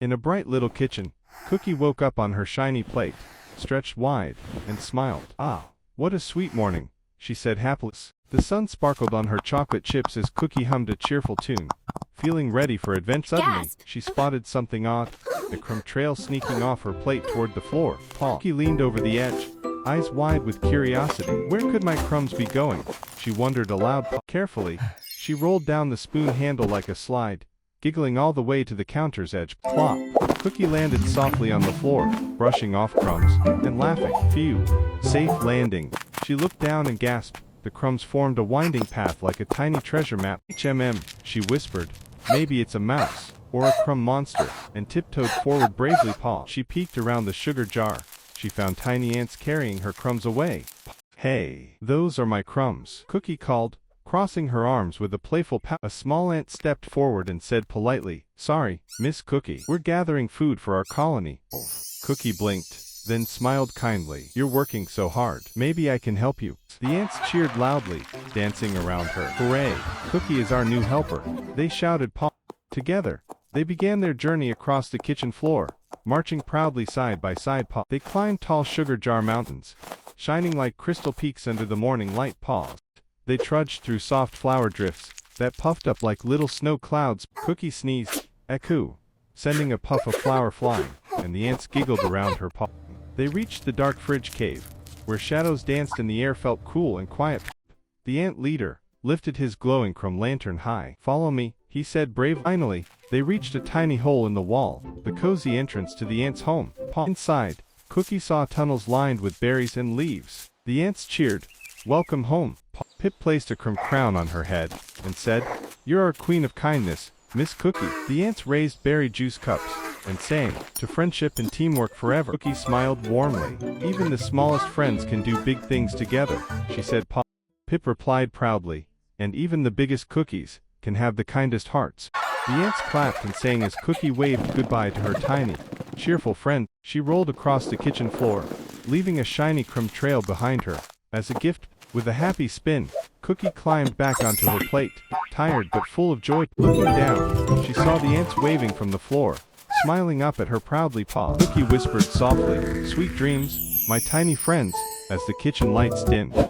In a bright little kitchen, Cookie woke up on her shiny plate, stretched wide, and smiled. "Ah, what a sweet morning," she said happily. The sun sparkled on her chocolate chips as Cookie hummed a cheerful tune, feeling ready for adventure. Suddenly, she spotted something odd, the crumb trail sneaking off her plate toward the floor. Cookie leaned over the edge, eyes wide with curiosity. Where could my crumbs be going? She wondered aloud. Carefully, she rolled down the spoon handle like a slide, giggling all the way to the counter's edge. Plop! Cookie landed softly on the floor, brushing off crumbs, and laughing. Phew! Safe landing. She looked down and gasped. The crumbs formed a winding path like a tiny treasure map. She whispered. Maybe it's a mouse, or a crumb monster, and tiptoed forward bravely. She peeked around the sugar jar. She found tiny ants carrying her crumbs away. Hey, those are my crumbs, Cookie called, crossing her arms with a playful pout. A small ant stepped forward and said politely, "Sorry, Miss Cookie. We're gathering food for our colony." Cookie blinked, then smiled kindly. "You're working so hard. Maybe I can help you." The ants cheered loudly, dancing around her. "Hooray! Cookie is our new helper," they shouted. Together, they began their journey across the kitchen floor, marching proudly side by side. They climbed tall sugar jar mountains, shining like crystal peaks under the morning light. They trudged through soft flower drifts that puffed up like little snow clouds. Cookie sneezed, "Echo," sending a puff of flour flying, and the ants giggled around her. They reached the dark fridge cave, where shadows danced and the air felt cool and quiet. The ant leader lifted his glowing crumb lantern high. "Follow me," he said bravely. Finally, they reached a tiny hole in the wall, the cozy entrance to the ants' home. Inside, Cookie saw tunnels lined with berries and leaves. The ants cheered, "Welcome home." Pip placed a crumb crown on her head and said, "You're our queen of kindness, Miss Cookie." The ants raised berry juice cups and sang, "To friendship and teamwork forever." Cookie smiled warmly. "Even the smallest friends can do big things together," she said. Pip replied proudly, "And even the biggest cookies can have the kindest hearts." The ants clapped and sang as Cookie waved goodbye to her tiny, cheerful friend. She rolled across the kitchen floor, leaving a shiny crumb trail behind her. As a gift, with a happy spin, Cookie climbed back onto her plate, tired but full of joy. Looking down, she saw the ants waving from the floor, smiling up at her proudly. Cookie whispered softly, "Sweet dreams, my tiny friends," as the kitchen lights dimmed.